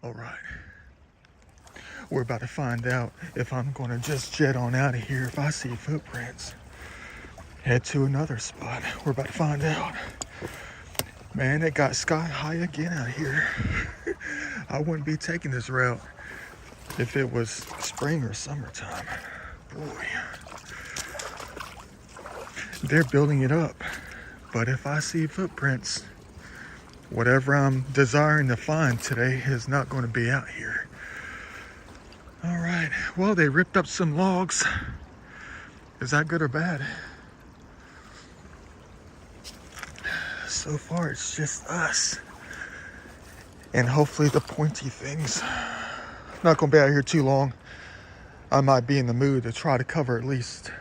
All right. We're about to find out if I'm going to just jet on out of here. If I see footprints, head to another spot. We're about to find out. Man, it got sky high again out here. I wouldn't be taking this route if it was spring or summertime. Boy. They're building it up. But if I see footprints, whatever I'm desiring to find today is not going to be out here. All right. Well, they ripped up some logs. Is that good or bad? So far, it's just us. And hopefully the pointy things. Not going to be out here too long. I might be in the mood to try to cover at least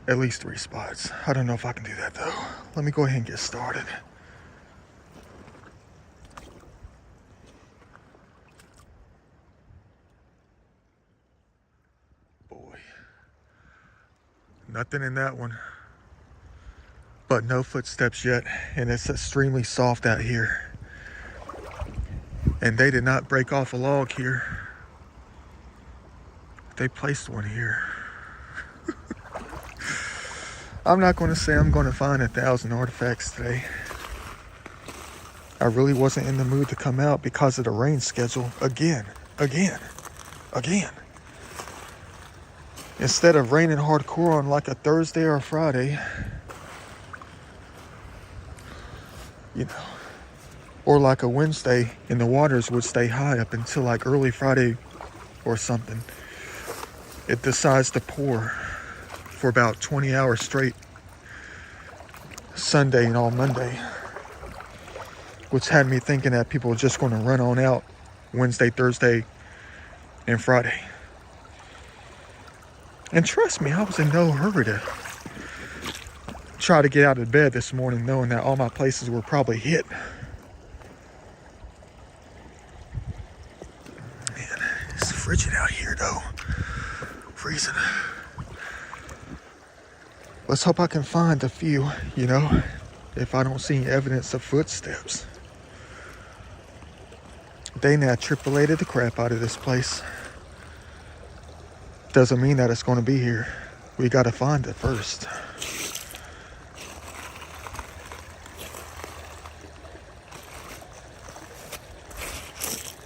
3 spots. I don't know if I can do that though. Let me go ahead and get started. Boy, nothing in that one, but no footsteps yet, and it's extremely soft out here. And they did not break off a log here. They placed one here. I'm not going to say I'm going to find 1,000 artifacts today. I really wasn't in the mood to come out because of the rain schedule again. Instead of raining hardcore on like a Thursday or a Friday, or like a Wednesday, and the waters would stay high up until like early Friday or something. It decides to pour for about 20 hours straight, Sunday and all Monday, which had me thinking that people were just going to run on out Wednesday, Thursday, and Friday. And trust me, I was in no hurry to try to get out of bed this morning knowing that all my places were probably hit. Man, it's frigid out here though. Freezing. Let's hope I can find a few, if I don't see any evidence of footsteps. They now tripolated the crap out of this place. Doesn't mean that it's going to be here. We got to find it first.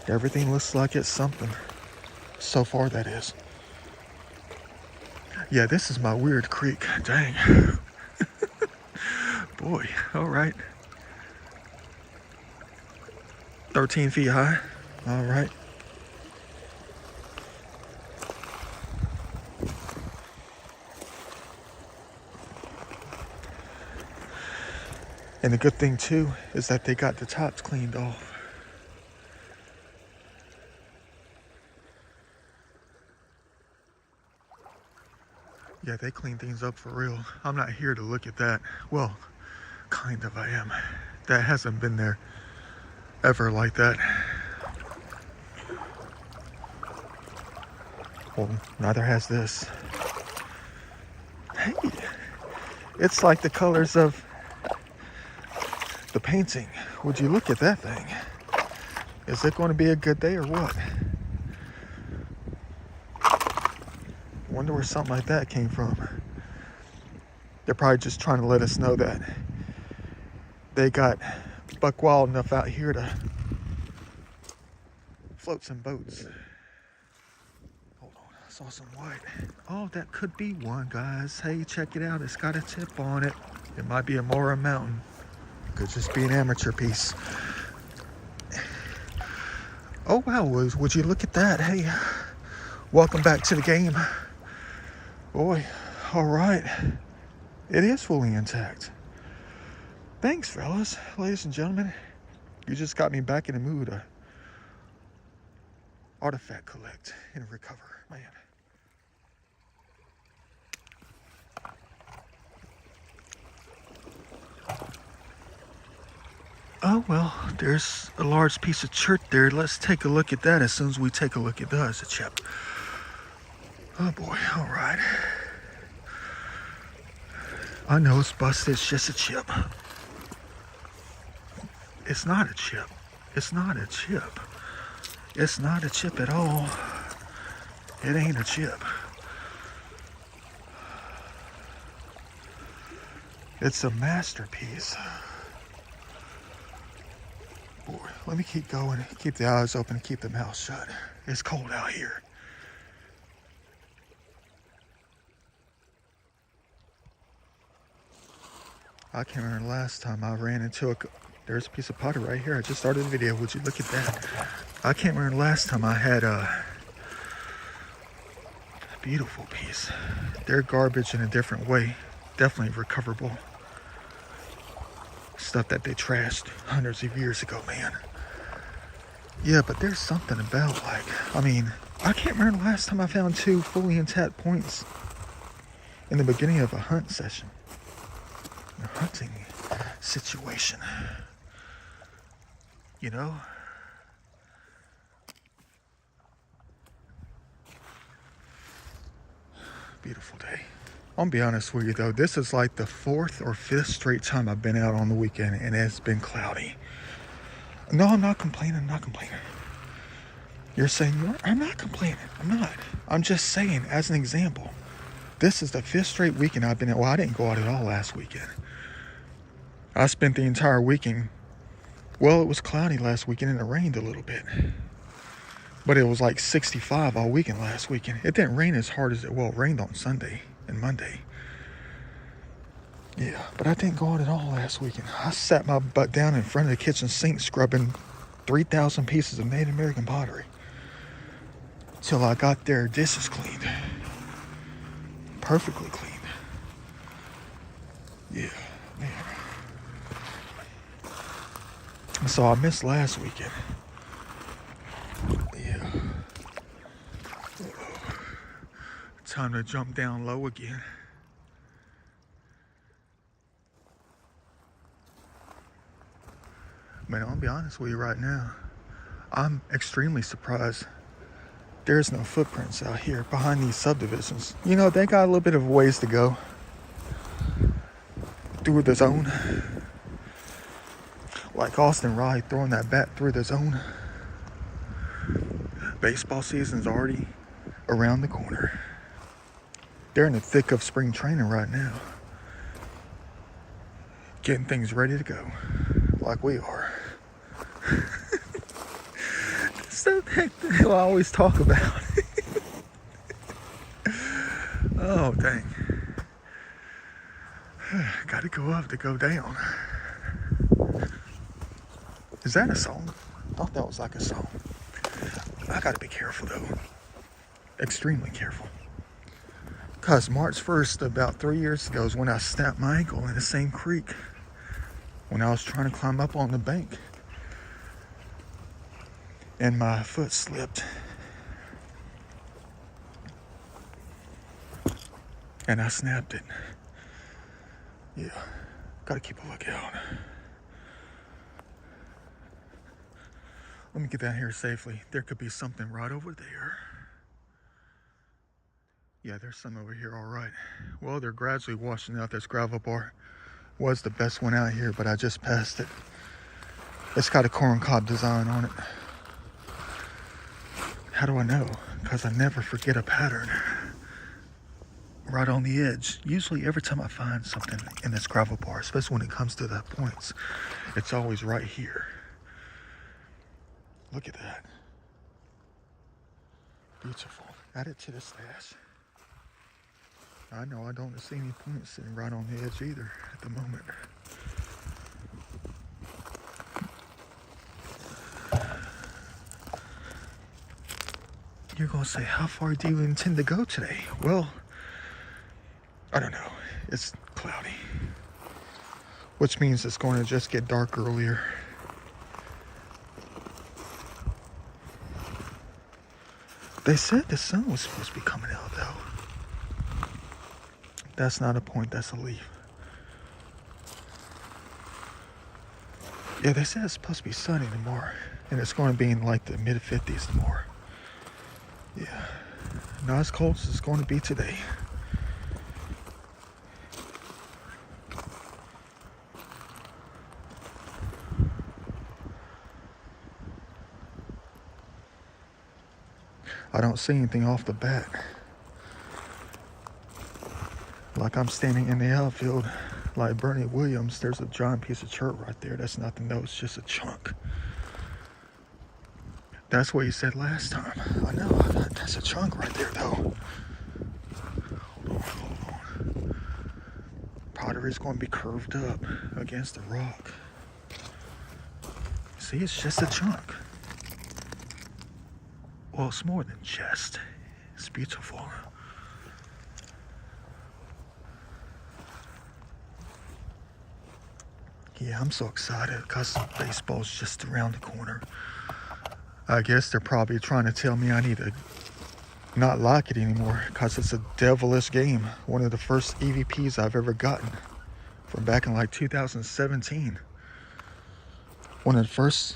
Everything looks like it's something. So far, that is. Yeah, this is my weird creek. Dang. Boy, all right. 13 feet high. All right. And the good thing too is that they got the tops cleaned off. Yeah, they clean things up for real. I'm not here to look at that. Well, kind of I am. That hasn't been there ever like that. Well, neither has this. Hey, it's like the colors of the painting. Would you look at that thing? Is it going to be a good day or what? Wonder where something like that came from. They're probably just trying to let us know that they got buck wild enough out here to float some boats. Hold on, I saw some white. Oh, that could be one, guys. Hey, check it out. It's got a tip on it. It might be a Mora Mountain. Could just be an amateur piece. Oh wow, would you look at that? Hey, welcome back to the game. Boy, all right. It is fully intact. Thanks, fellas, ladies and gentlemen. You just got me back in the mood to artifact collect and recover, man. Oh, well, there's a large piece of chert there. Let's take a look at that. As soon as we take a look at that, it's a chip. Oh boy, all right. I know it's busted, it's just a chip. It's not a chip. It's not a chip. It's not a chip at all. It ain't a chip. It's a masterpiece. Boy, let me keep going. Keep the eyes open and keep the mouth shut. It's cold out here. I can't remember the last time I ran into there's a piece of pottery right here. I just started the video. Would you look at that? I can't remember the last time I had a beautiful piece. They're garbage in a different way. Definitely recoverable. Stuff that they trashed hundreds of years ago, man. Yeah, but there's something about, like, I mean, I can't remember the last time I found 2 fully intact points in the beginning of a hunt session. A hunting situation. You know? Beautiful day. I'll be honest with you though, this is like the 4th or 5th straight time I've been out on the weekend and it's been cloudy. No, I'm not complaining. I'm not complaining. You're saying you are? I'm not complaining. I'm not. I'm just saying, as an example, this is the 5th straight weekend I've been out. Well, I didn't go out at all last weekend. I spent the entire weekend. Well, it was cloudy last weekend and it rained a little bit. But it was like 65 all weekend last weekend. It didn't rain as hard as it rained on Sunday and Monday. Yeah, but I didn't go out at all last weekend. I sat my butt down in front of the kitchen sink scrubbing 3,000 pieces of Native American pottery till I got their dishes cleaned. Perfectly clean. Yeah, man. So I missed last weekend. Yeah. Uh-oh. Time to jump down low again. Man, I'll be honest with you right now. I'm extremely surprised there's no footprints out here behind these subdivisions. You know, they got a little bit of ways to go through the zone. Like Austin Riley throwing that bat through the zone. Baseball season's already around the corner. They're in the thick of spring training right now. Getting things ready to go. Like we are. So that I always talk about. Oh, dang. Gotta go up to go down. Is that a song? I thought that was like a song. I gotta be careful though. Extremely careful. Because March 1st, about 3 years ago, is when I snapped my ankle in the same creek. When I was trying to climb up on the bank. And my foot slipped. And I snapped it. Yeah, gotta keep a lookout. Let me get down here safely. There could be something right over there. Yeah, there's some over here, all right. Well, they're gradually washing out. This gravel bar was the best one out here, but I just passed it. It's got a corncob design on it. How do I know? Because I never forget a pattern. Right on the edge. Usually every time I find something in this gravel bar, especially when it comes to the points, it's always right here. Look at that. Beautiful. Add it to the stash. I know I don't see any points sitting right on the edge either at the moment. You're gonna say, how far do you intend to go today? Well, I don't know. It's cloudy. Which means it's going to just get dark earlier. They said the sun was supposed to be coming out though. That's not a point, that's a leaf. Yeah, they said it's supposed to be sunny tomorrow. And it's going to be in like the mid-50s tomorrow. Yeah. Not as cold as it's going to be today. I don't see anything off the bat. Like I'm standing in the outfield like Bernie Williams. There's a giant piece of chert right there. That's nothing though, it's just a chunk. That's what you said last time. I know, that's a chunk right there though. Hold on. Pottery's going to be curved up against the rock. See, it's just a chunk. Well, it's more than just. It's beautiful. Yeah, I'm so excited because baseball's just around the corner. I guess they're probably trying to tell me I need to not like it anymore because it's a devilish game. One of the first EVPs I've ever gotten from back in like 2017. One of the first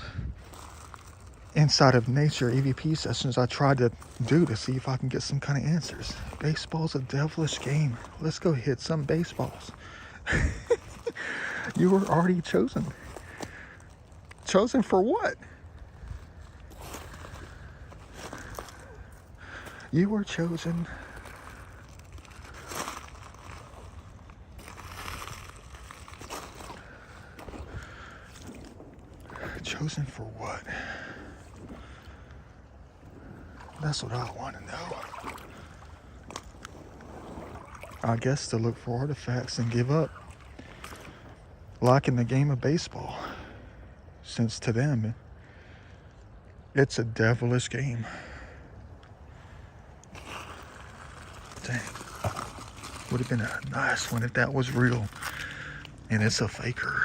Inside of Nature EVP sessions I tried to do to see if I can get some kind of answers. Baseball's a devilish game. Let's go hit some baseballs. You were already chosen. Chosen for what? You were chosen. Chosen for what? That's what I want to know. I guess to look for artifacts and give up. Like in the game of baseball. Since to them, it's a devilish game. Dang. Would have been a nice one if that was real. And it's a faker.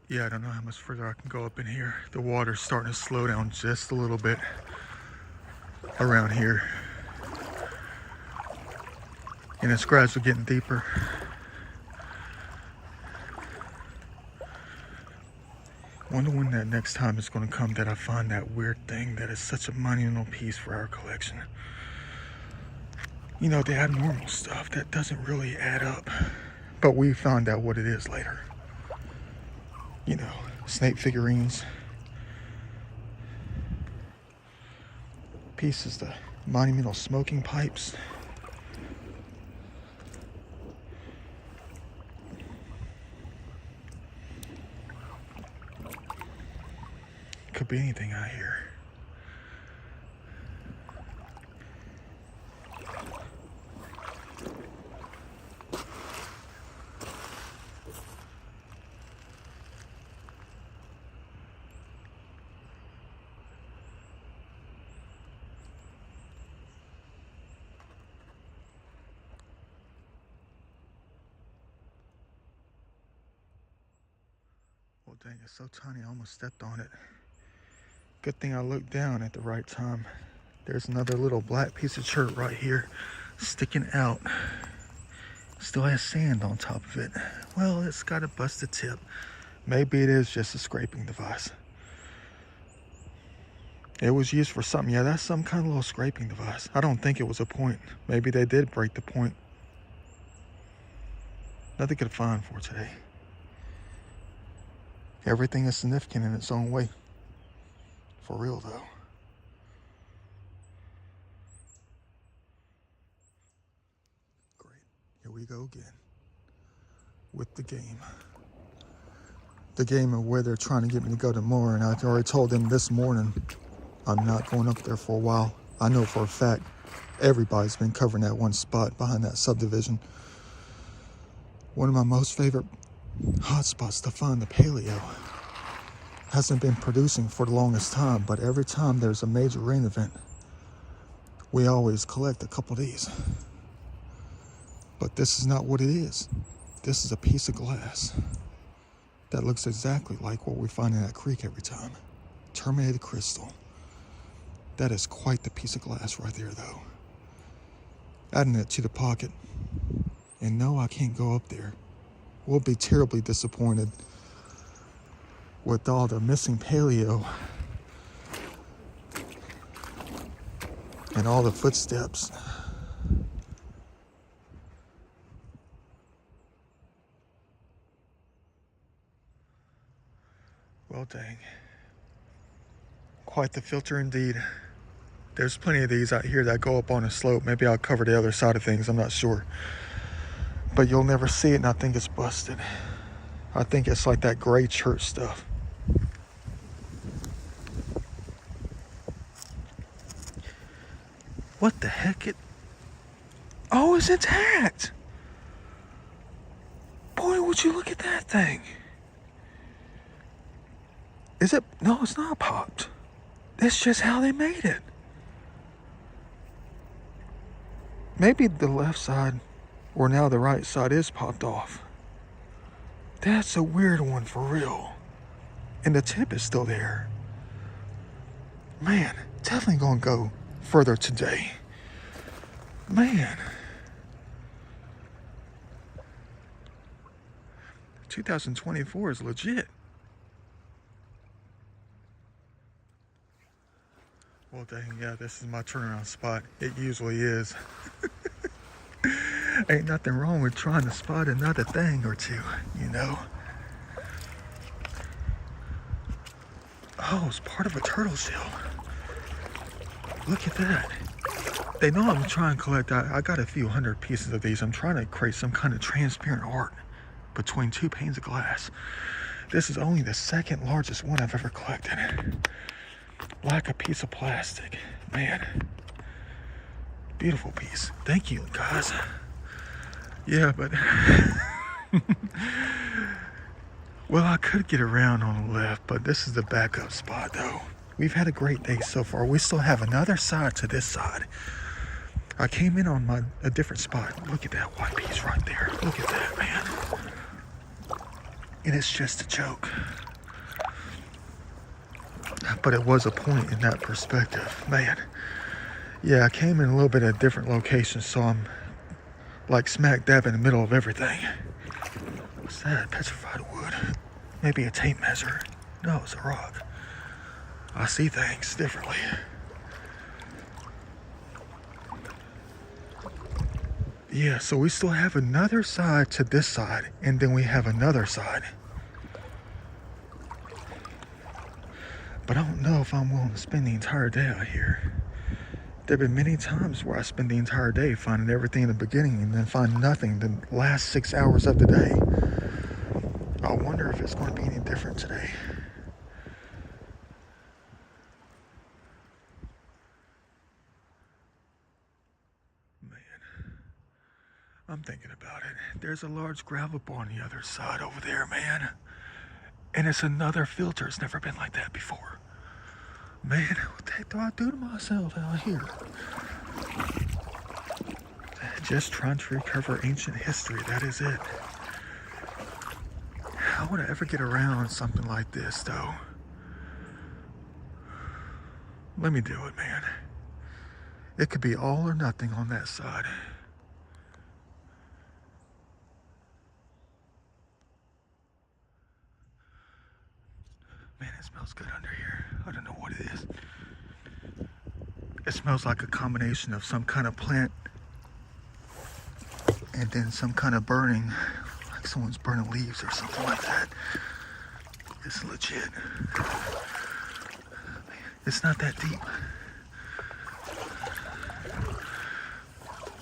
Yeah, I don't know how much further I can go up in here. The water's starting to slow down just a little bit around here. And it's gradually getting deeper. Wonder when that next time is going to come that I find that weird thing that is such a monumental piece for our collection. You know, the abnormal stuff that doesn't really add up. But we found out what it is later. You know, snake figurines, pieces of monumental smoking pipes. Could be anything out here. Well, dang, it's so tiny, I almost stepped on it. Good thing I looked down at the right time. There's another little black piece of chert right here, sticking out. Still has sand on top of it. Well, it's got a busted tip. Maybe it is just a scraping device. It was used for something. Yeah, that's some kind of little scraping device. I don't think it was a point. Maybe they did break the point. Nothing to find for today. Everything is significant in its own way. For real, though. Great. Here we go again. With the game. The game of where they're trying to get me to go to more. And I already told them this morning I'm not going up there for a while. I know for a fact everybody's been covering that one spot behind that subdivision. One of my most favorite hotspots to find the paleo. Hasn't been producing for the longest time, but every time there's a major rain event, we always collect a couple of these. But this is not what it is. This is a piece of glass that looks exactly like what we find in that creek every time. Terminated crystal. That is quite the piece of glass right there, though. Adding it to the pocket. And no, I can't go up there. We'll be terribly disappointed with all the missing paleo and all the footsteps. Well, dang. Quite the filter indeed. There's plenty of these out here that go up on a slope. Maybe I'll cover the other side of things, I'm not sure. But you'll never see it, and I think it's busted. I think it's like that gray church stuff. What the heck? Oh, it's intact! Boy, would you look at that thing. Is it? No, it's not popped. That's just how they made it. Maybe the left side, or now the right side, is popped off. That's a weird one for real. And the tip is still there. Man, definitely gonna go further today. Man. 2024 is legit. Well, dang, yeah, this is my turnaround spot. It usually is. Ain't nothing wrong with trying to spot another thing or two, you know? Oh, it's part of a turtle shell. Look at that. They know I'm trying to collect, I got a few hundred pieces of these. I'm trying to create some kind of transparent art between two panes of glass. This is only the second largest one I've ever collected. Like a piece of plastic. Man. Beautiful piece. Thank you, guys. Yeah, but... well, I could get around on the left, but this is the backup spot, though. We've had a great day so far. We still have another side to this side. I came in on a different spot. Look at that white piece right there. Look at that, man. And it's just a joke. But it was a point in that perspective. Man. Yeah, I came in a little bit of a different location, so I'm like smack dab in the middle of everything. What's that? Petrified wood. Maybe a tape measure. No, it's a rock. I see things differently. Yeah, so we still have another side to this side, and then we have another side. But I don't know if I'm willing to spend the entire day out here. There have been many times where I spend the entire day finding everything in the beginning and then find nothing the last 6 hours of the day. I wonder if it's going to be any different today. Man, I'm thinking about it. There's a large gravel bar on the other side over there, man. And it's another filter. It's never been like that before. Man, what the heck do I do to myself out here? Just trying to recover ancient history, that is it. How would I ever get around something like this, though? Let me do it, man. It could be all or nothing on that side. Man, it smells good under here. I don't know what it is. It smells like a combination of some kind of plant and then some kind of burning, like someone's burning leaves or something like that. It's legit. It's not that deep.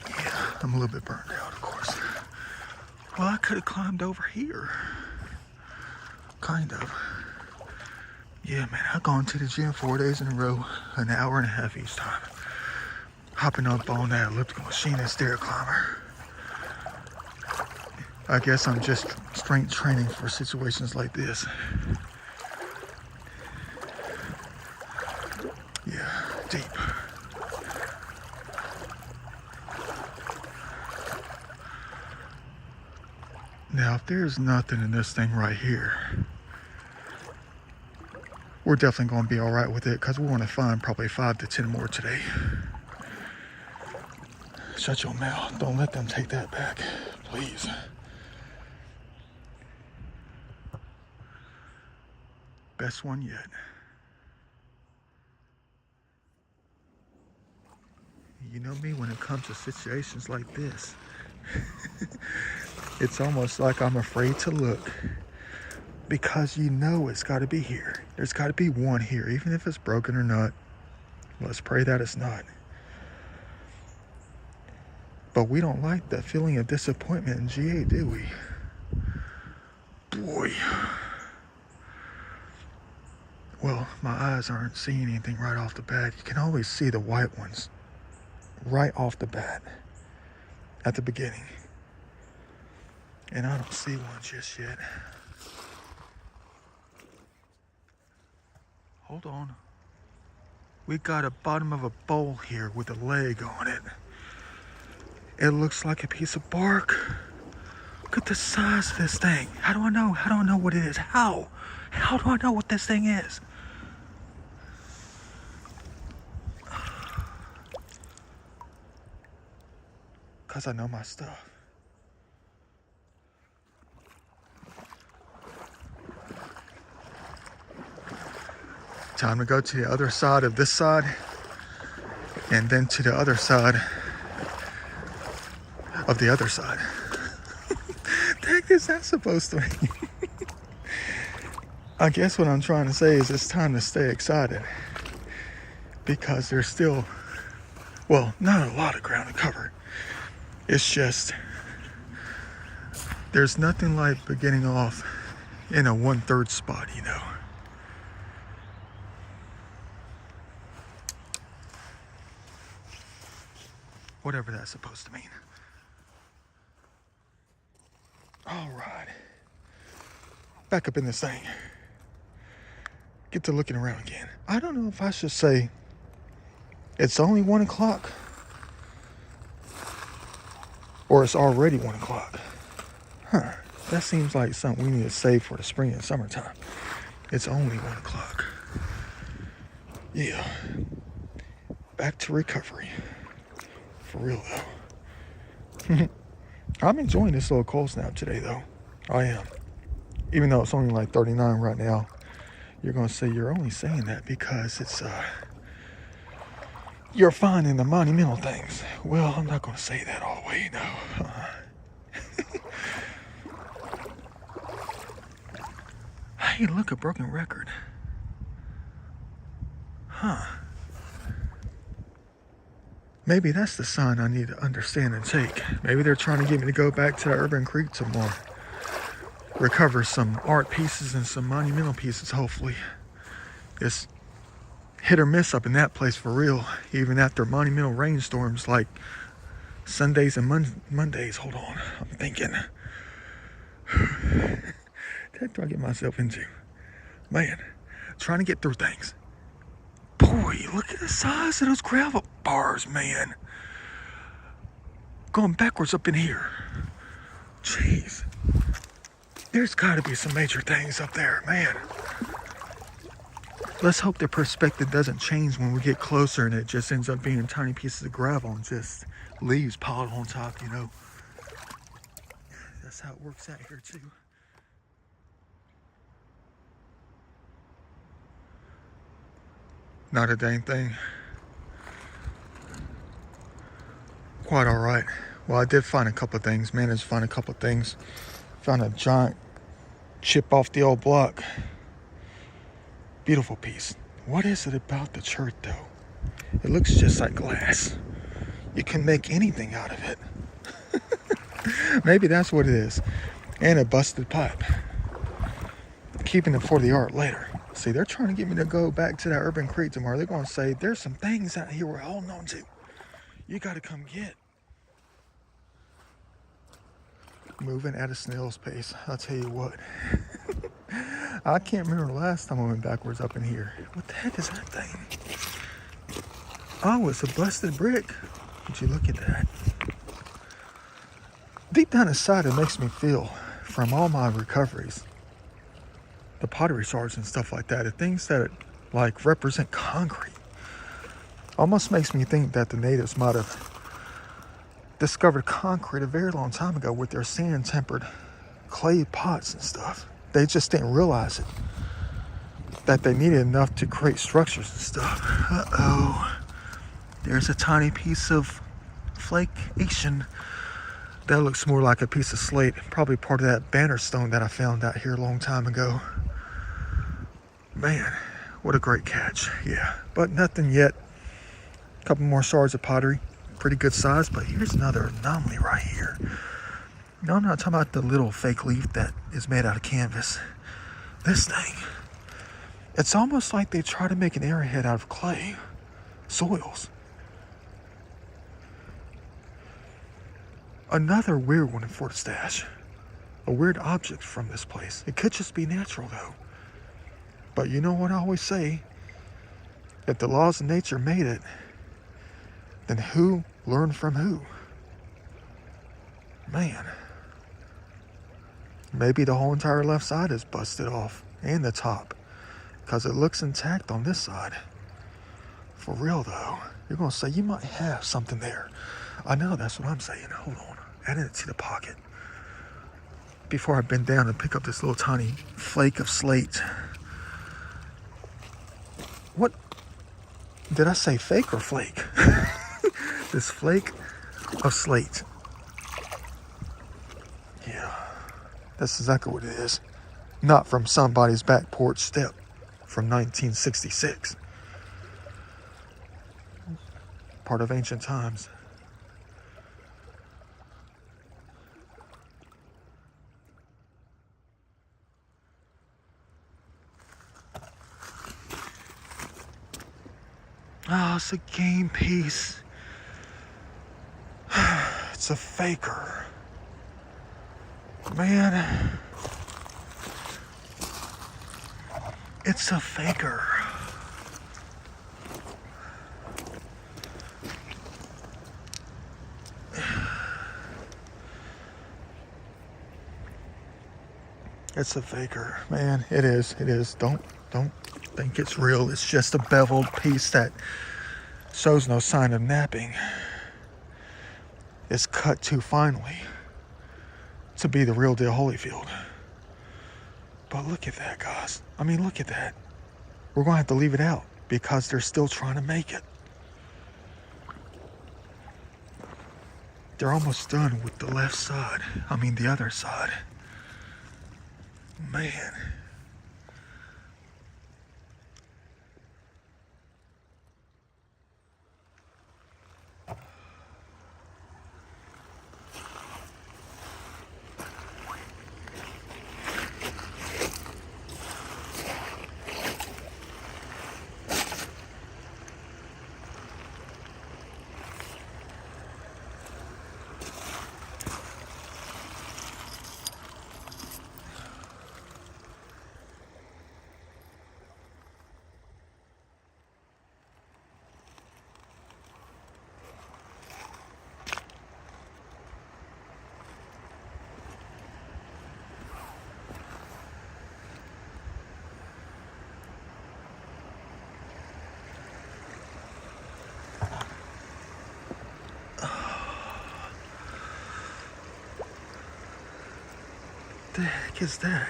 Yeah, I'm a little bit burned out, of course. Well, I could have climbed over here. Kind of. Yeah, man, I've gone to the gym 4 days in a row, an hour and a half each time. Hopping up on that elliptical machine and stair climber. I guess I'm just strength training for situations like this. Yeah, deep. Now, if there's nothing in this thing right here, we're definitely going to be all right with it because we want to find probably 5 to 10 more today. Shut your mouth. Don't let them take that back, please. Best one yet. You know me when it comes to situations like this. It's almost like I'm afraid to look. Because you know it's got to be here. There's got to be one here, even if it's broken or not. Let's pray that it's not. But we don't like that feeling of disappointment in GA, do we? Boy. Well, my eyes aren't seeing anything right off the bat. You can always see the white ones right off the bat at the beginning. And I don't see one just yet. Hold on. We got a bottom of a bowl here with a leg on it. It looks like a piece of bark. Look at the size of this thing. How do I know? How do I know what it is? How? How do I know what this thing is? Because I know my stuff. Time to go to the other side of this side, and then to the other side of the other side. The heck is that supposed to mean? I guess what I'm trying to say is it's time to stay excited, because there's still, well, not a lot of ground to cover. It's just, there's nothing like beginning off in a 1/3 spot, you know. Whatever that's supposed to mean. All right. Back up in this thing. Get to looking around again. I don't know if I should say it's only 1 o'clock or it's already 1 o'clock. Huh. That seems like something we need to save for the spring and summertime. It's only 1 o'clock. Yeah. Back to recovery. For real though. I'm enjoying this little cold snap today though. I am. Even though it's only like 39 right now. You're gonna say you're only saying that because it's you're finding the monumental things. Well, I'm not gonna say that all the way, no. Hey, look, a broken record. Huh. Maybe that's the sign I need to understand and take. Maybe they're trying to get me to go back to the Urban Creek some more. Recover some art pieces and some monumental pieces, hopefully. It's hit or miss up in that place for real. Even after monumental rainstorms like Sundays and Mondays. Hold on, I'm thinking. What do I get myself into? Man, trying to get through things. Boy, look at the size of those gravel bars, man. Going backwards up in here. Jeez. There's got to be some major things up there, man. Let's hope the perspective doesn't change when we get closer and it just ends up being tiny pieces of gravel and just leaves piled on top, you know. That's how it works out here, too. Not a dang thing. Quite all right. Well, I did find a couple of things. Managed to find a couple of things. Found a giant chip off the old block. Beautiful piece. What is it about the church, though? It looks just like glass. You can make anything out of it. Maybe that's what it is. And a busted pipe. Keeping it for the art later. See, they're trying to get me to go back to that Urban Creek tomorrow. They're going to say, there's some things out here we're holding on to. You got to come get. Moving at a snail's pace. I'll tell you what. I can't remember the last time I went backwards up in here. What the heck is that thing? Oh, it's a busted brick. Would you look at that? Deep down inside, it makes me feel, from all my recoveries, the pottery shards and stuff like that, the things that like represent concrete, almost makes me think that the natives might have discovered concrete a very long time ago with their sand tempered clay pots and stuff. They just didn't realize it. that they needed enough to create structures and stuff. Uh-oh. There's a tiny piece of flakeation. That looks more like a piece of slate. Probably part of that banner stone that I found out here a long time ago. Man, what a great catch. Yeah, but nothing yet. A couple more shards of pottery. Pretty good size, but here's another anomaly right here. No, I'm not talking about the little fake leaf that is made out of canvas. This thing, it's almost like they try to make an arrowhead out of clay soils. Another weird one in Fort Stash. A weird object from this place. It could just be natural though. But you know what I always say? If the laws of nature made it, then who learned from who? Man. Maybe the whole entire left side is busted off, and the top, because it looks intact on this side. For real though, you're gonna say you might have something there. I know, that's what I'm saying. Hold on, adding it to the pocket. Before I bend down and pick up this little tiny flake of slate. What? Did I say fake or flake? This flake of slate. Yeah. That's exactly what it is. Not from somebody's back porch step from 1966. Part of ancient times. Oh, it's a game piece. It's a faker. Man. It's a faker. It's a faker. Man, it is. It is. Don't think it's real. It's just a beveled piece that shows no sign of napping. It's cut too finely to be the real deal Holyfield. But look at that, guys. I mean, look at that. We're going to have to leave it out because they're still trying to make it. They're almost done with the left side. I mean, the other side. Man. What the heck is that?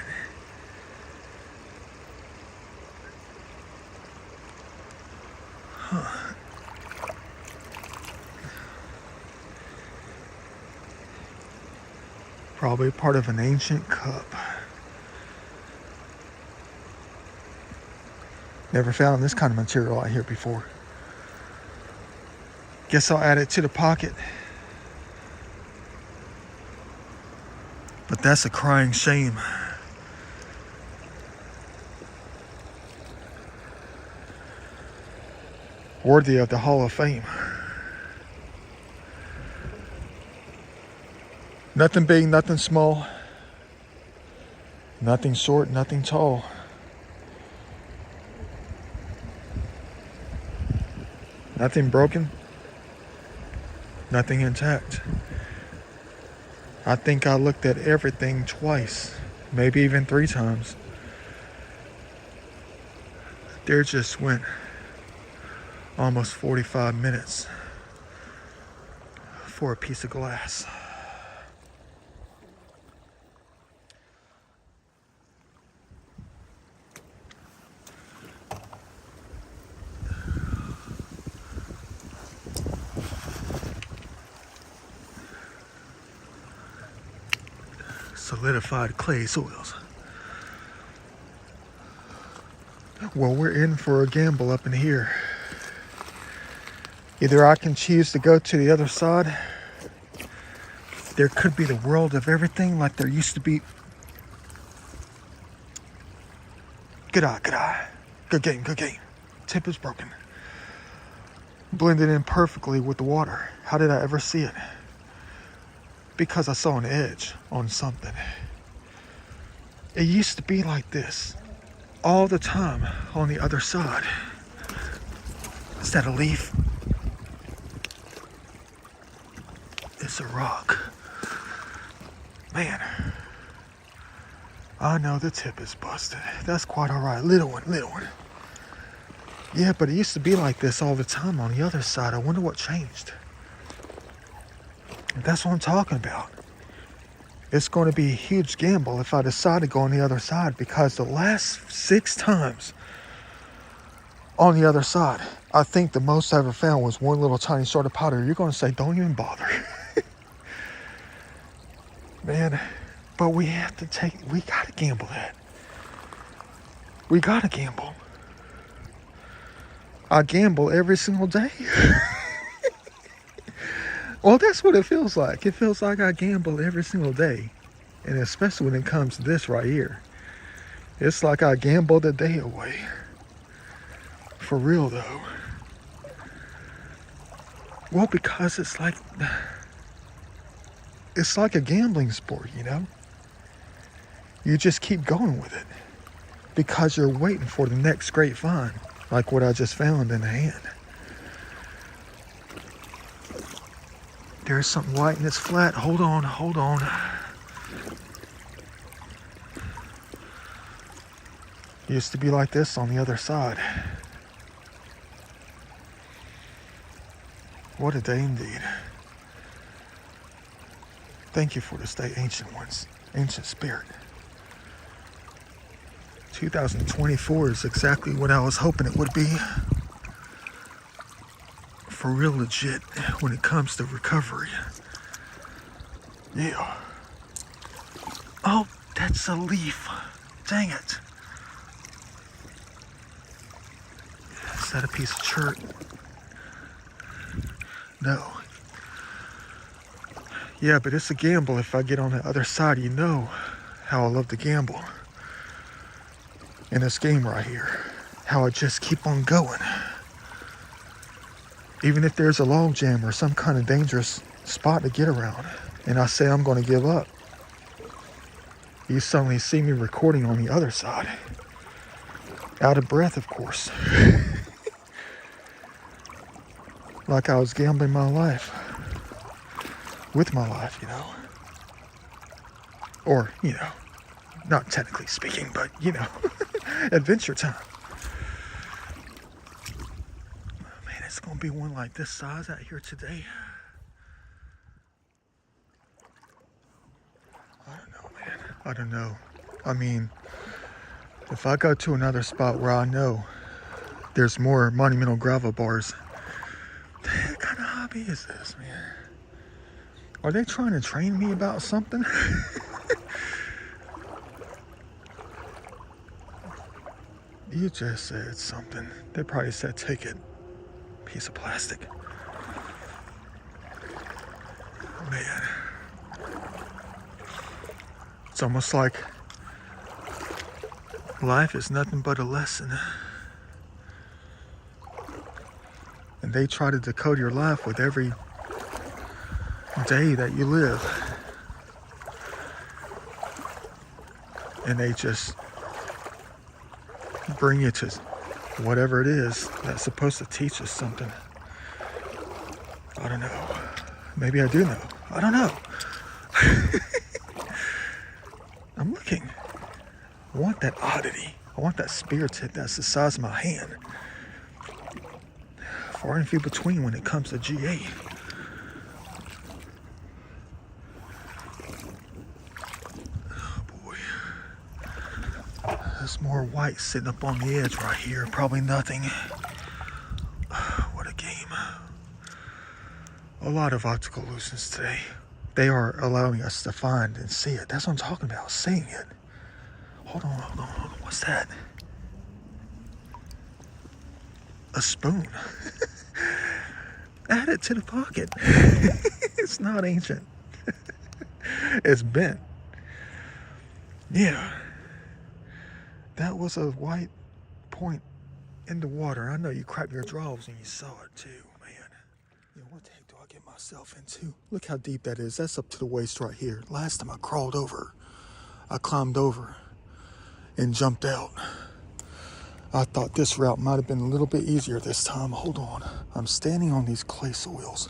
Huh. Probably part of an ancient cup. Never found this kind of material out here before. Guess I'll add it to the pocket. But that's a crying shame. Worthy of the Hall of Fame. Nothing big, nothing small. Nothing short, nothing tall. Nothing broken. Nothing intact. I think I looked at everything twice, maybe even 3 times. There just went almost 45 minutes for a piece of glass. solidified clay soils. Well, we're in for a gamble up in here. Either I can choose to go to the other side. There could be the world of everything like there used to be. Good eye, good eye. Good game, good game. Tip is broken. Blended in perfectly with the water. How did I ever see it? Because I saw an edge on something. It used to be like this all the time on the other side. Is that a leaf? It's a rock. Man, I know the tip is busted. That's quite all right. Little one, little one. Yeah, but it used to be like this all the time on the other side. I wonder what changed. That's what I'm talking about. It's going to be a huge gamble if I decide to go on the other side, because the last 6 times on the other side, I think the most I ever found was one little tiny sort of powder. You're going to say, don't even bother. Man, but we got to gamble that. We got to gamble. I gamble every single day. Well, that's what it feels like. It feels like I gamble every single day. And especially when it comes to this right here. It's like I gambled a day away. For real, though. Well, because it's like a gambling sport, you know? You just keep going with it. Because you're waiting for the next great find. Like what I just found in the hand. There's something white and it's flat. Hold on, hold on. Used to be like this on the other side. What a day indeed. Thank you for this day, ancient ones, ancient spirit. 2024 is exactly what I was hoping it would be. For real legit when it comes to recovery. Yeah. Oh, that's a leaf. Dang it. Is that a piece of chert? No. Yeah, but it's a gamble if I get on the other side. You know how I love to gamble. In this game right here. How I just keep on going. Even if there's a log jam or some kind of dangerous spot to get around, and I say I'm going to give up, you suddenly see me recording on the other side. Out of breath, of course. Like I was gambling my life. With my life, you know. Or, you know, not technically speaking, but, you know, adventure time. It's gonna be one like this size out here today. I don't know, man. I don't know. I mean, if I go to another spot where I know there's more monumental gravel bars, what kind of hobby is this, man? Are they trying to train me about something? You just said something. They probably said take it. Piece of plastic. Man. It's almost like life is nothing but a lesson. And they try to decode your life with every day that you live. And they just bring you to whatever it is that's supposed to teach us something. I don't know. Maybe I do know. I don't know. I'm looking. I want that oddity. I want that spear tip that's the size of my hand. Far and few between when it comes to GA. Oh boy. There's more white sitting up on the edge right here. Probably nothing. What a game. A lot of optical illusions today. They are allowing us to find and see it. That's what I'm talking about, seeing it. Hold on. What's that? A spoon. Add it to the pocket. It's not ancient. It's bent. Yeah. That was a white point in the water. I know you cracked your drawers and you saw it too, man. What the heck do I get myself into? Look how deep that is. That's up to the waist right here. Last time I crawled over, I climbed over and jumped out. I thought this route might have been a little bit easier this time. Hold on. I'm standing on these clay soils.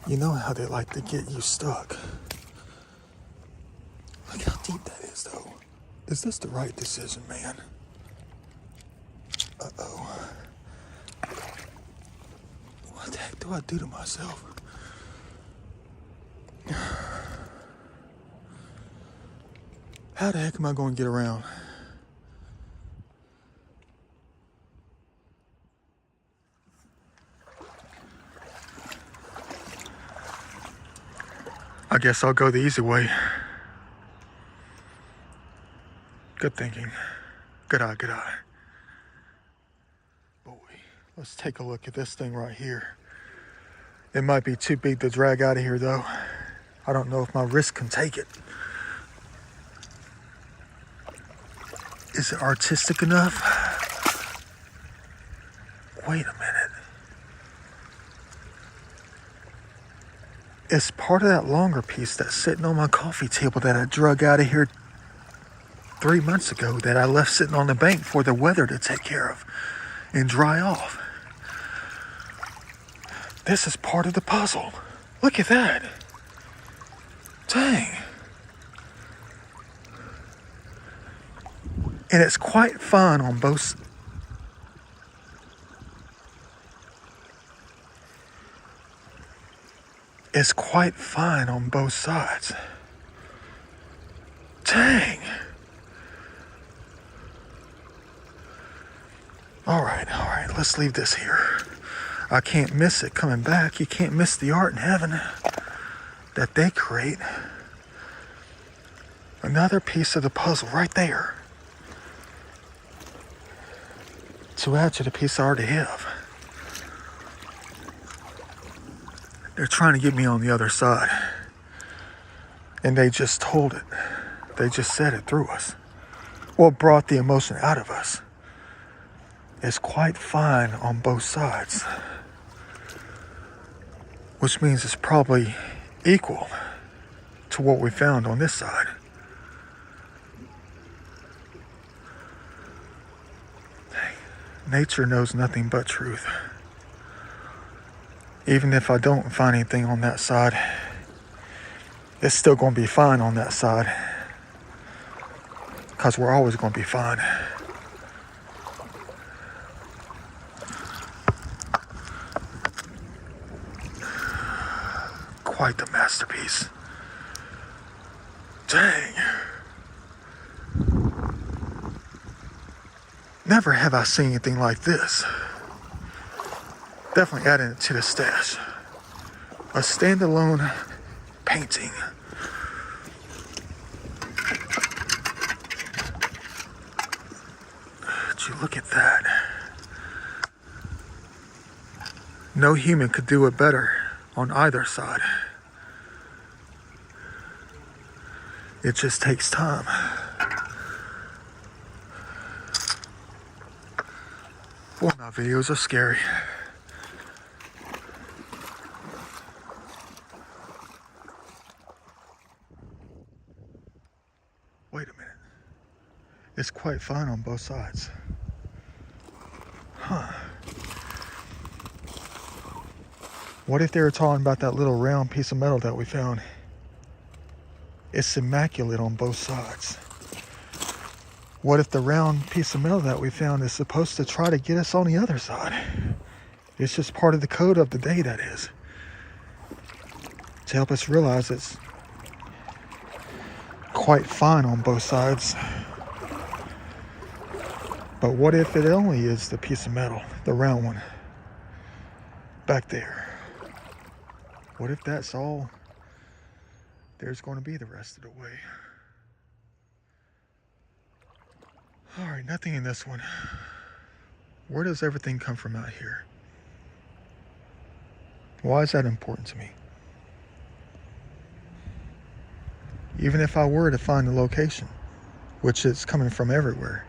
You know how they like to get you stuck. Look how deep that is, though. Is this the right decision, man? Uh-oh. What the heck do I do to myself? How the heck am I going to get around? I guess I'll go the easy way. Good thinking. Good eye. Boy, let's take a look at this thing right here. It might be too big to drag out of here, though. I don't know if my wrist can take it. Is it artistic enough? Wait a minute. It's part of that longer piece that's sitting on my coffee table that I drug out of here 3 months ago, that I left sitting on the bank for the weather to take care of and dry off. This is part of the puzzle. Look at that. Dang. And it's quite fine on both. It's quite fine on both sides. Dang. All right, let's leave this here. I can't miss it coming back. You can't miss the art in heaven that they create. Another piece of the puzzle right there to add to the piece I already have. They're trying to get me on the other side. And they just told it. They just said it through us. What brought the emotion out of us is quite fine on both sides. Which means it's probably equal to what we found on this side. Nature knows nothing but truth. Even if I don't find anything on that side, it's still going to be fine on that side. Because we're always going to be fine. Quite the masterpiece. Dang. Never have I seen anything like this. Definitely adding it to the stash. A standalone painting. Would you look at that? No human could do it better on either side. It just takes time. Boy, my videos are scary. Wait a minute. It's quite fine on both sides. Huh. What if they were talking about that little round piece of metal that we found? It's immaculate on both sides. What if the round piece of metal that we found is supposed to try to get us on the other side? It's just part of the code of the day, that is. To help us realize it's quite fine on both sides. But what if it only is the piece of metal, the round one, back there? What if that's all there's going to be the rest of the way. All right, nothing in this one. Where does everything come from out here? Why is that important to me? Even if I were to find the location, which is coming from everywhere,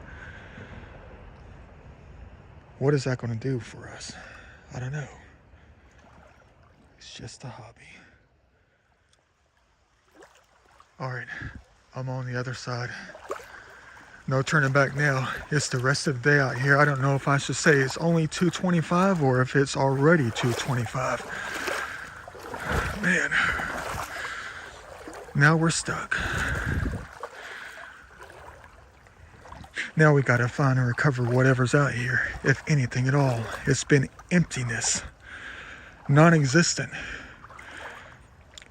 what is that going to do for us? I don't know. It's just a hobby. All right, I'm on the other side. No turning back now. It's the rest of the day out here. I don't know if I should say it's only 2:25 or if it's already 2:25. Man, now we're stuck. Now we gotta find and recover whatever's out here, if anything at all. It's been emptiness, non-existent,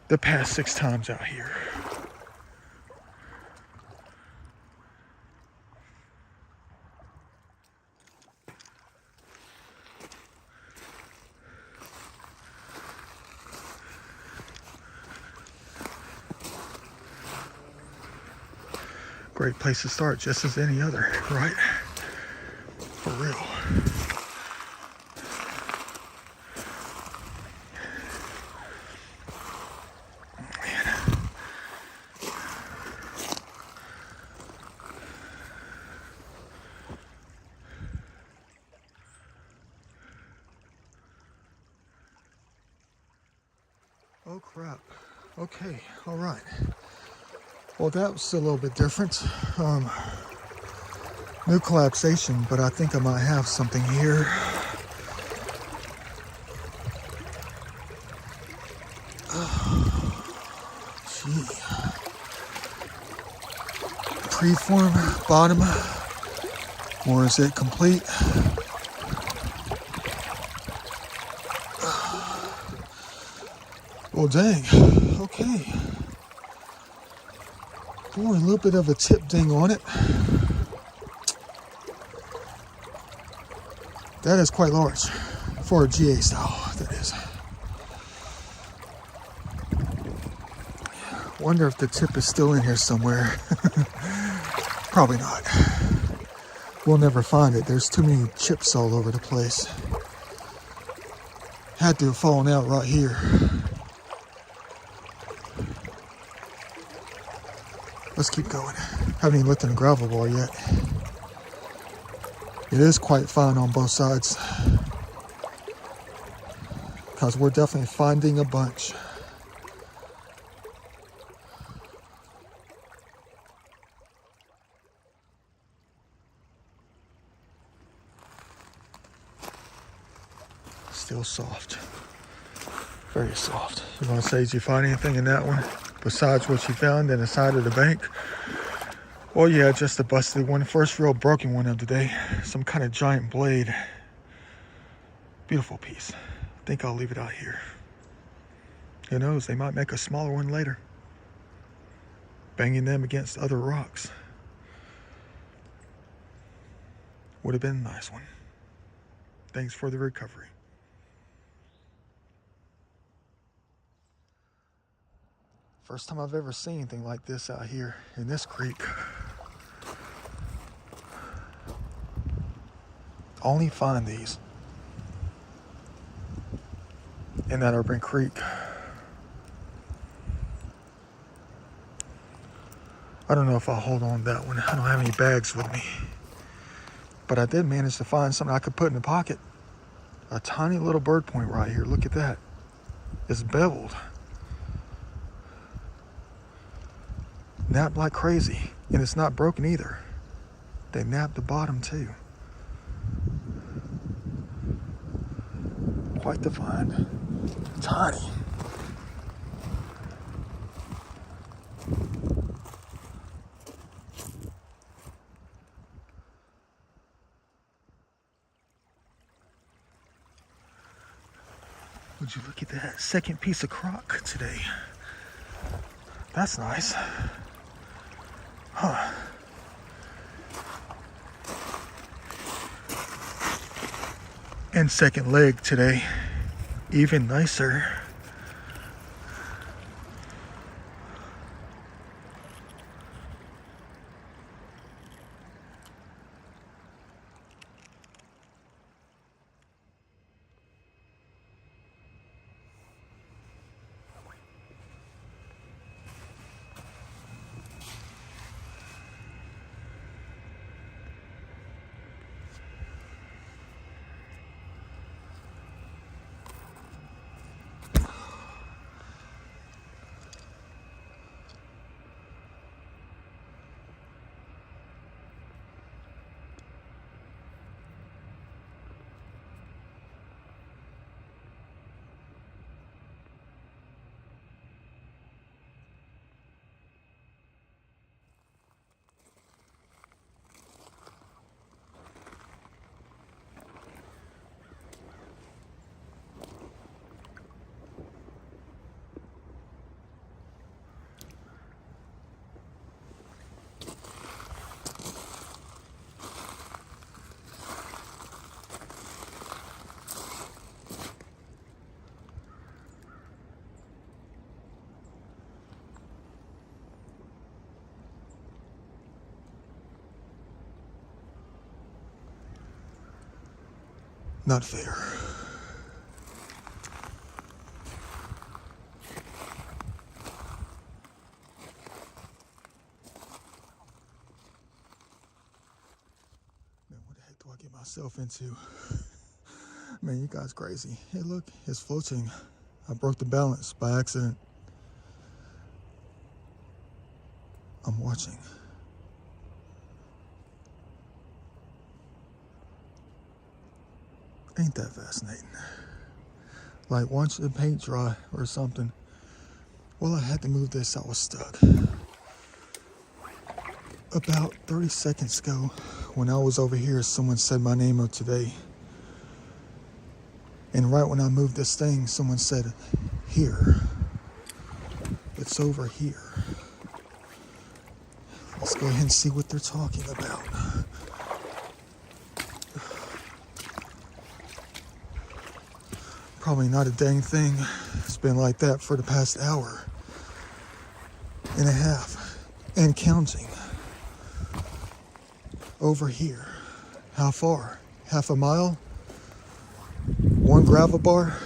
the past 6 times out here. Great place to start, just as any other, right? For real. Man. Oh crap. Okay, all right. Well, that was a little bit different. New collapsation, but I think I might have something here. Gee. Preform, bottom. Or is it complete? Well, dang. Okay. Boy, a little bit of a tip ding on it. That is quite large for a GA style, that is. Wonder if the tip is still in here somewhere. Probably not. We'll never find it. There's too many chips all over the place. Had to have fallen out right here. Let's keep going. Haven't even looked in the gravel bar yet. It is quite fine on both sides, because we're definitely finding a bunch. Still soft. Very soft. You want to say, did you find anything in that one besides what you found in the side of the bank? Well, yeah, just a busted one. First real broken one of the day. Some kind of giant blade. Beautiful piece. I think I'll leave it out here. Who knows, they might make a smaller one later. Banging them against other rocks. Would have been a nice one. Thanks for the recovery. First time I've ever seen anything like this out here in this creek. Only find these in that urban creek. I don't know if I'll hold on to that one. I don't have any bags with me. But I did manage to find something I could put in the pocket. A tiny little bird point right here. Look at that. It's beveled. Napped like crazy. And it's not broken either. They napped the bottom too. Quite the find. Tiny. Would you look at that second piece of crock today? That's nice. Huh. And second leg today, even nicer. Not fair. Man, what the heck do I get myself into? Man, you guys crazy. Hey, look, it's floating. I broke the balance by accident. I'm watching. Ain't that fascinating? Like, once the paint dry or something. Well, I had to move this. I was stuck. About 30 seconds ago, when I was over here, someone said my name of today. And right when I moved this thing, someone said, here. It's over here. Let's go ahead and see what they're talking about. Probably not a dang thing. It's been like that for the past hour and a half and counting. Over here. How far? Half a mile? One gravel bar?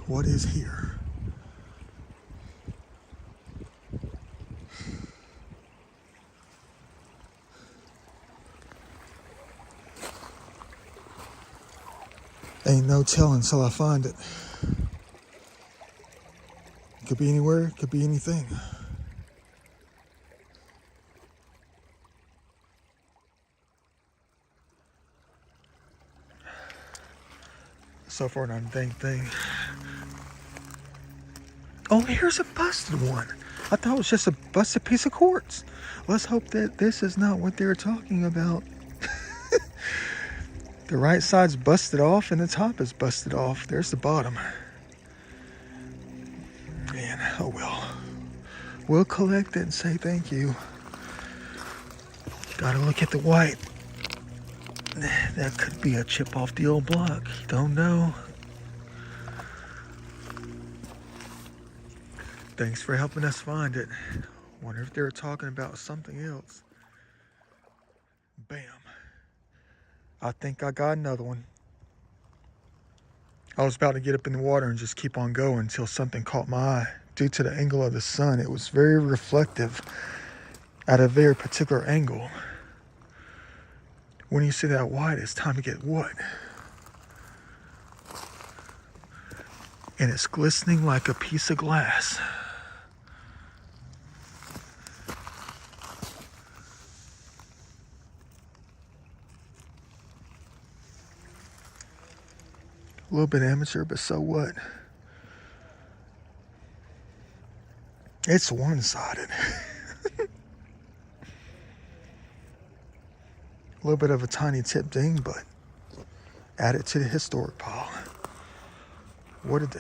What is here? Ain't no telling till I find it. Could be anywhere, could be anything. So far, not a dang thing. Oh, here's a busted one. I thought it was just a busted piece of quartz. Let's hope that this is not what they're talking about. The right side's busted off and the top is busted off. There's the bottom. Man, oh well. We'll collect it and say thank you. Gotta look at the white. That could be a chip off the old block. Don't know. Thanks for helping us find it. Wonder if they're talking about something else. Bam. I think I got another one. I was about to get up in the water and just keep on going until something caught my eye. Due to the angle of the sun, it was very reflective at a very particular angle. When you see that white, it's time to get wood. And it's glistening like a piece of glass. A little bit amateur, but so what? It's one-sided. A little bit of a tiny tip ding, but add it to the historic pile. What a day.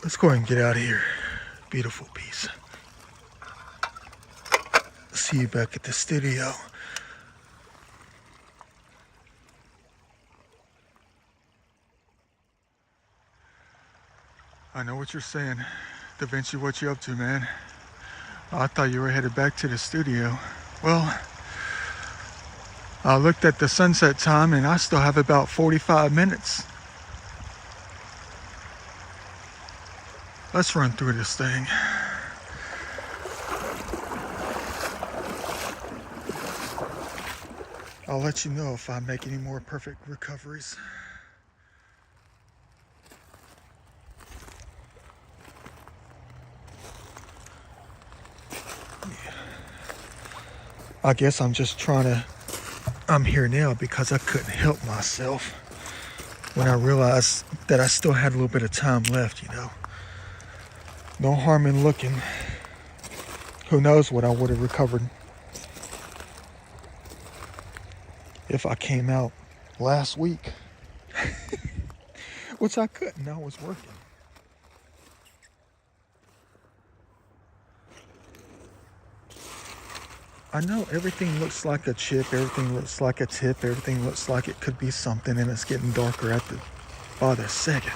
Let's go ahead and get out of here. Beautiful piece. See you back at the studio. I know what you're saying. Da Vinci, what you up to, man? I thought you were headed back to the studio. Well, I looked at the sunset time and I still have about 45 minutes. Let's run through this thing. I'll let you know if I make any more perfect recoveries. Yeah. I guess I'm here now because I couldn't help myself when I realized that I still had a little bit of time left, you know. No harm in looking. Who knows what I would have recovered if I came out last week. which I couldn't. I was working. I know everything looks like a chip, everything looks like a tip, everything looks like it could be something, and it's getting darker by the second.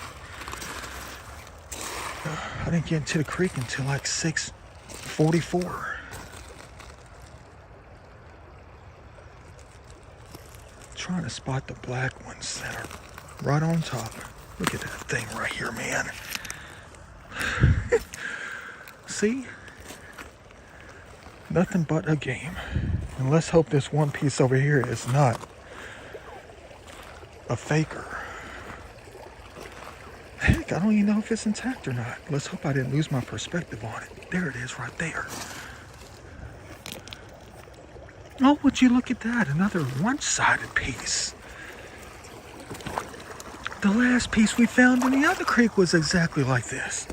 I didn't get into the creek until like 6:44. Trying to spot the black ones that are right on top. Look at that thing right here, man. See? Nothing but a game. And let's hope this one piece over here is not a faker. Heck, I don't even know if it's intact or not. Let's hope I didn't lose my perspective on it. There it is right there. Oh, would you look at that? Another one-sided piece. The last piece we found in the other creek was exactly like this.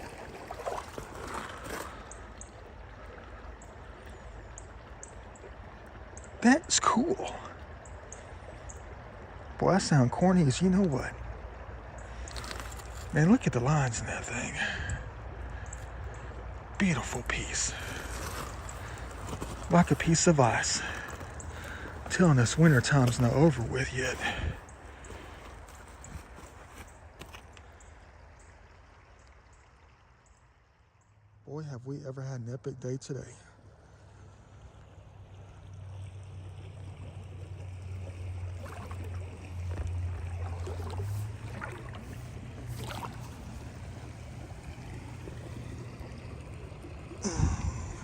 That's cool. Boy, I sound corny as you know what. Man, look at the lines in that thing. Beautiful piece. Like a piece of ice. Telling us winter time's not over with yet. Boy, have we ever had an epic day today.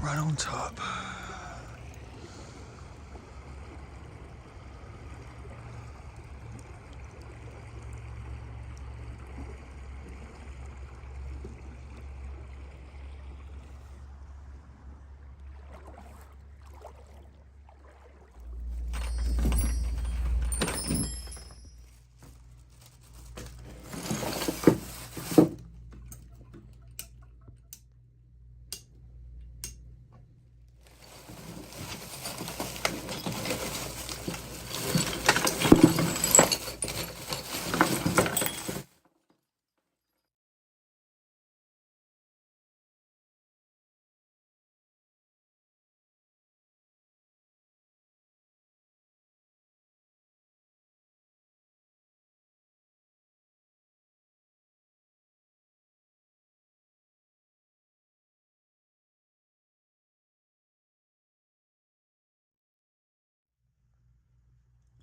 Right on top.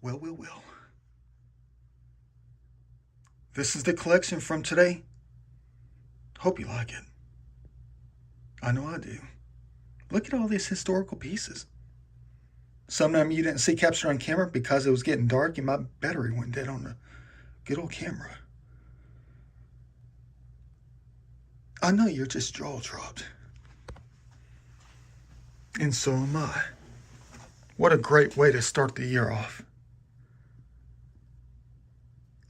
Well. This is the collection from today. Hope you like it. I know I do. Look at all these historical pieces. Some of them you didn't see captured on camera because it was getting dark and my battery went dead on the good old camera. I know you're just jaw dropped. And so am I. What a great way to start the year off.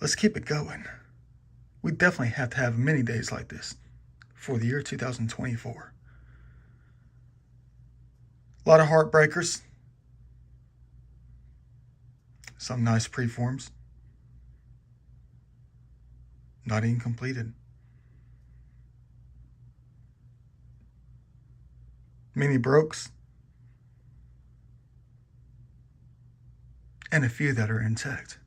Let's keep it going. We definitely have to have many days like this for the year 2024. A lot of heartbreakers. Some nice preforms. Not even completed. Many brokes. And a few that are intact.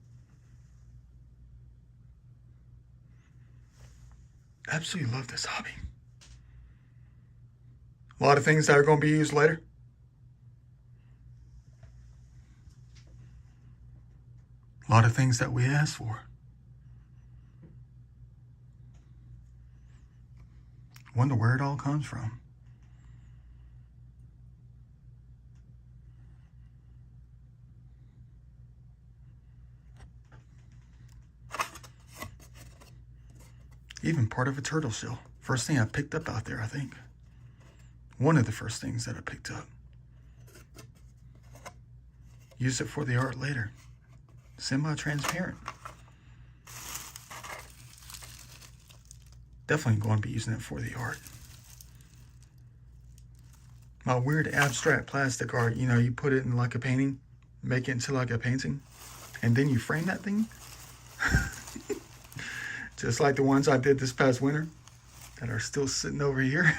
Absolutely love this hobby. A lot of things that are going to be used later. A lot of things that we asked for. Wonder where it all comes from. Even part of a turtle shell. First thing I picked up out there, I think. One of the first things that I picked up. Use it for the art later. Semi-transparent. Definitely going to be using it for the art. My weird abstract plastic art, you know, you put it in like a painting, make it into like a painting, and then you frame that thing. Just like the ones I did this past winter that are still sitting over here.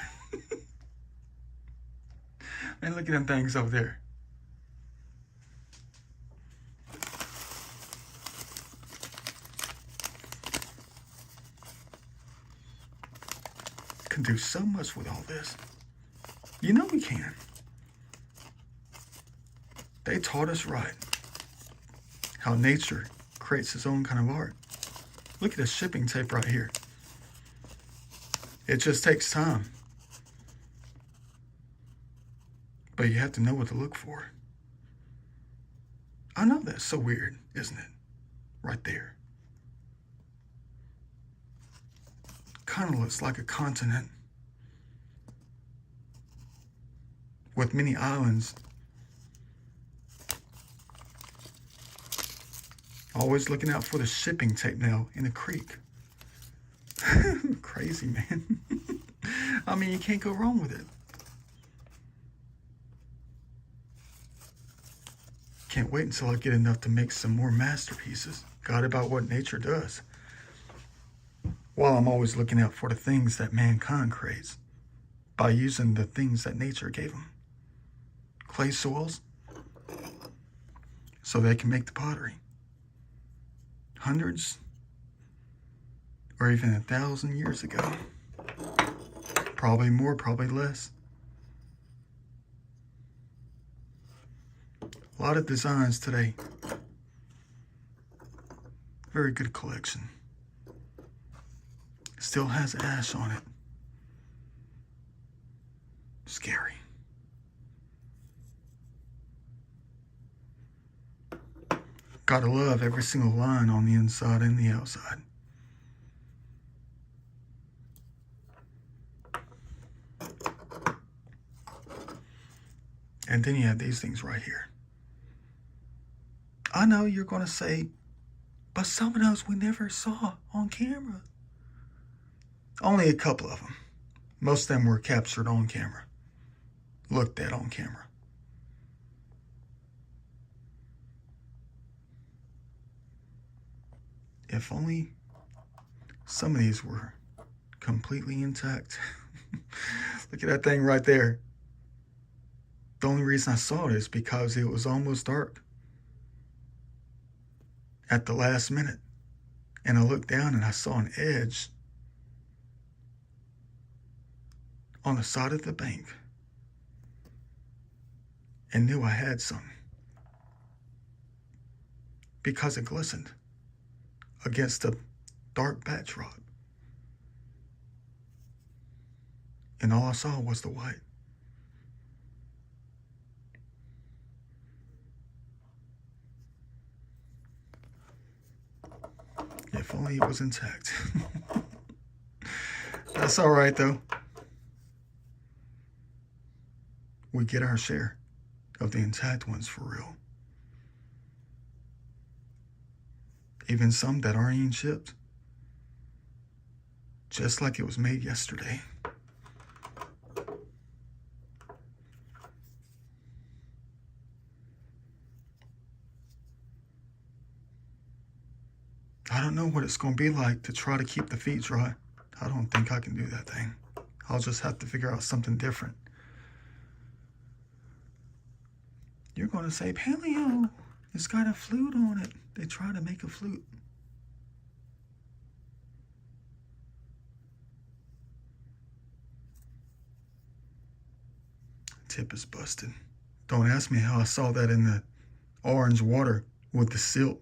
Man, look at them things over there. Can do so much with all this. You know we can. They taught us right how nature creates its own kind of art. Look at this shipping tape right here. It just takes time. But you have to know what to look for. I know that's so weird, isn't it? Right there. Kind of looks like a continent with many islands. Always looking out for the shipping tape now in the creek. Crazy, man. I mean, you can't go wrong with it. Can't wait until I get enough to make some more masterpieces. God about what nature does. While I'm always looking out for the things that mankind creates by using the things that nature gave them. Clay soils, so they can make the pottery. Hundreds or even 1,000 years ago. Probably more, probably less. A lot of designs today. Very good collection. Still has ash on it. Scary. Gotta love every single line on the inside and the outside. And then you have these things right here. I know you're going to say, but some of those we never saw on camera. Only a couple of them. Most of them were captured on camera. Looked at on camera. If only some of these were completely intact. Look at that thing right there. The only reason I saw it is because it was almost dark at the last minute. And I looked down and I saw an edge on the side of the bank and knew I had some because it glistened against the dark backdrop. And all I saw was the white. If only it was intact. That's all right, though. We get our share of the intact ones for real. Even some that aren't even shipped. Just like it was made yesterday. I don't know what it's going to be like to try to keep the feet dry. I don't think I can do that thing. I'll just have to figure out something different. You're going to say, Paleo, it's got a flute on it. They try to make a flute. Tip is busted. Don't ask me how I saw that in the orange water with the silt.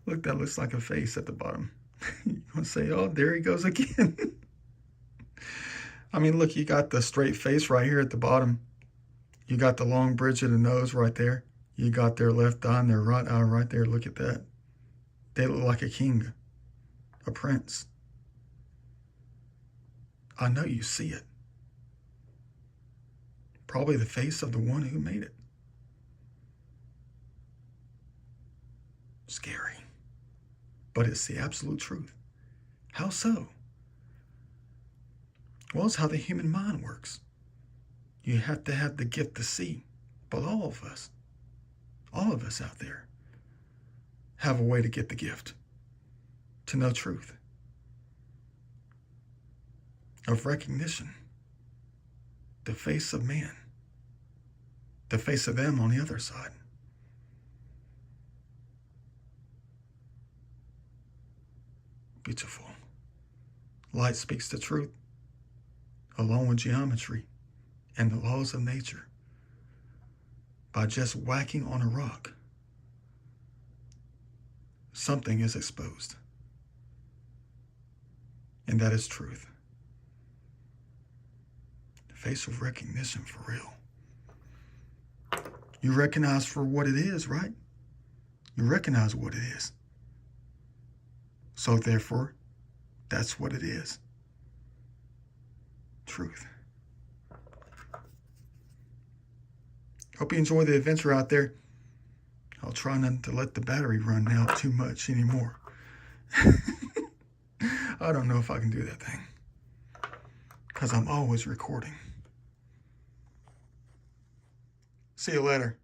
Look, that looks like a face at the bottom. You're going to say, oh, there he goes again. I mean, look, you got the straight face right here at the bottom. You got the long bridge of the nose right there. You got their left eye and their right eye right there. Look at that. They look like a king, a prince. I know you see it. Probably the face of the one who made it. Scary. But it's the absolute truth. How so? Well, it's how the human mind works. You have to have the gift to see. But all of us out there, have a way to get the gift, to know truth, of recognition, the face of man, the face of them on the other side. Beautiful. Light speaks the truth, along with geometry and the laws of nature. By just whacking on a rock, something is exposed. And that is truth. Facial recognition for real. You recognize for what it is, right? You recognize what it is. So therefore, that's what it is. Truth. Hope you enjoy the adventure out there. I'll try not to let the battery run out too much anymore. I don't know if I can do that thing, because I'm always recording. See you later.